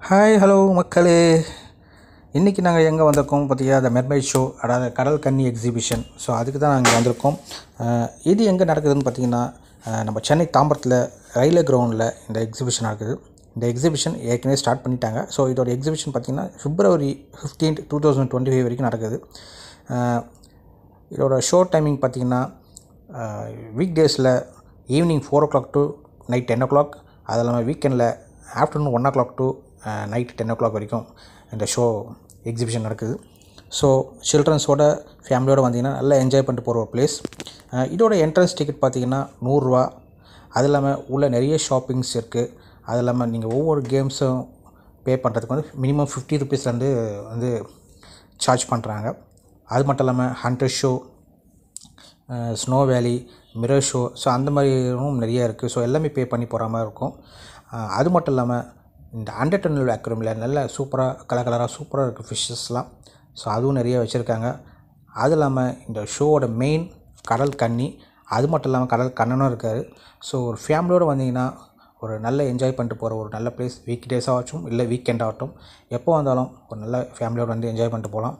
Hi hello மக்களே, இன்றைக்கி நாங்கள் எங்கே வந்திருக்கோம் பார்த்தியா, த மெர்மைட் ஷோ, அதாவது கடல் கன்னி எக்ஸிபிஷன். ஸோ அதுக்கு தான் நாங்கள் வந்திருக்கோம். இது எங்கே நடக்குதுன்னு பார்த்திங்கன்னா, நம்ம சென்னை தாம்பரத்தில் ரயில்வே கிரவுண்டில் இந்த எக்ஸிபிஷன் நடக்குது. இந்த எக்ஸிபிஷன் ஏற்கனவே ஸ்டார்ட் பண்ணிட்டாங்க. ஸோ இதோட எக்ஸிபிஷன் பார்த்திங்கன்னா February 15, 2025 வரைக்கும் நடக்குது. இதோட ஷோ டைமிங் பார்த்திங்கன்னா வீக் டேஸில் evening 4 o'clock to night 10 o'clock, அது இல்லாமல் வீக்கெண்டில் afternoon 1 o'clock to night 10 o'clock வரைக்கும் இந்த ஷோ எக்ஸிபிஷன் நடக்குது. ஸோ சில்ட்ரன்ஸோட ஃபேமிலியோடு வந்தீங்கன்னா நல்லா என்ஜாய் பண்ணிட்டு போகிற ஒரு பிளேஸ். இதோட என்ட்ரன்ஸ் டிக்கெட் பார்த்திங்கன்னா 100 ரூபா. அது இல்லாமல் உள்ள நிறைய ஷாப்பிங்ஸ் இருக்குது. அது இல்லாமல் நீங்கள் ஒவ்வொரு கேம்ஸும் பே பண்ணுறதுக்கு வந்து மினிமம் 50 rupeesலேருந்து வந்து சார்ஜ் பண்ணுறாங்க. அது மட்டும் இல்லாமல் ஹண்டர் ஷோ, ஸ்னோ வேலி, மிரர் ஷோ, ஸோ அந்த மாதிரியும் நிறைய இருக்குது. ஸோ எல்லாமே பே பண்ணி போகிற மாதிரி இருக்கும். அது மட்டும் இல்லாமல் இந்த அண்டர் டன்னல் அக்வேரியமில் நல்ல சூப்பராக கலராக சூப்பராக இருக்குது ஃபிஷ்ஷஸ்லாம். ஸோ அதுவும் நிறைய வச்சுருக்காங்க. அது இல்லாமல் இந்த ஷோவோட மெயின் கடல் கன்னி, அது மட்டும் இல்லாமல் கடல் கண்ணனும் இருக்கார். ஸோ ஒரு ஃபேமிலியோடு வந்தீங்கன்னா ஒரு நல்ல என்ஜாய் பண்ணிட்டு போகிற ஒரு நல்ல பிளேஸ். வீக் டேஸ் ஆகட்டும் இல்லை வீக்கெண்ட் ஆகட்டும், எப்போ வந்தாலும் ஒரு நல்ல ஃபேமிலியோடு வந்து என்ஜாய் பண்ணிட்டு போகலாம்.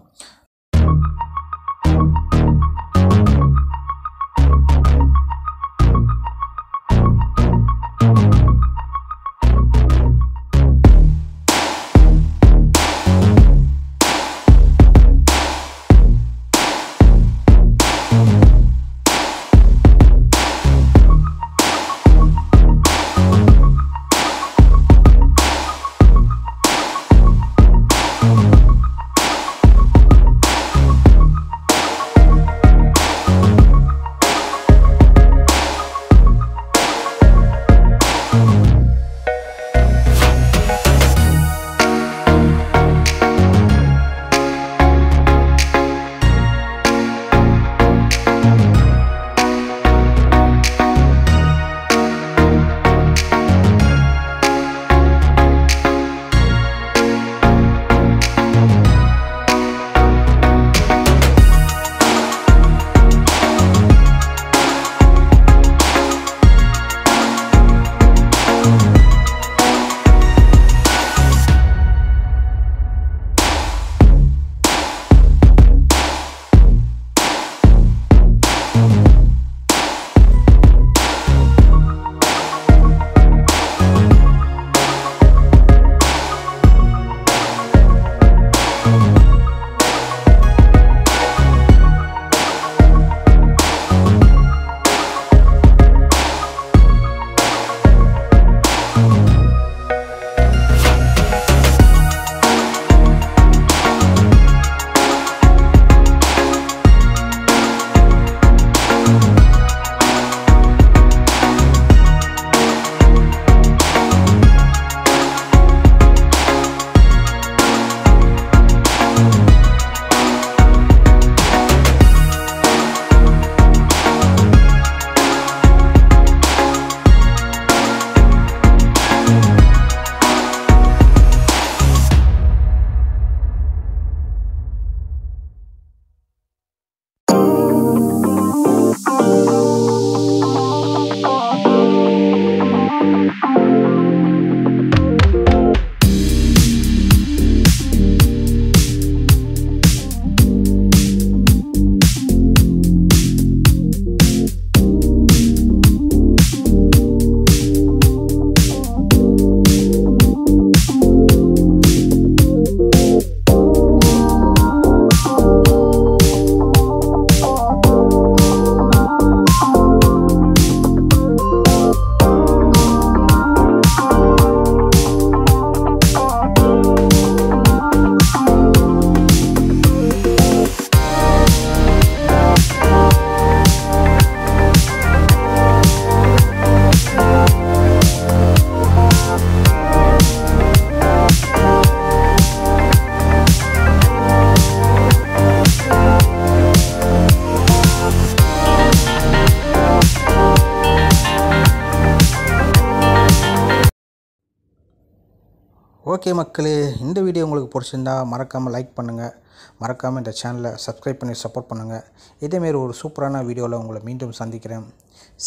ஓகே மக்களே, இந்த வீடியோ உங்களுக்கு பிடிச்சிருந்தா மறக்காமல் லைக் பண்ணுங்கள். மறக்காமல் இந்த சேனலை சப்ஸ்கிரைப் பண்ணி சப்போர்ட் பண்ணுங்கள். இதேமாரி ஒரு சூப்பரான வீடியோவில் உங்களை மீண்டும் சந்திக்கிறேன்.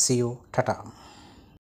See you. டாடா.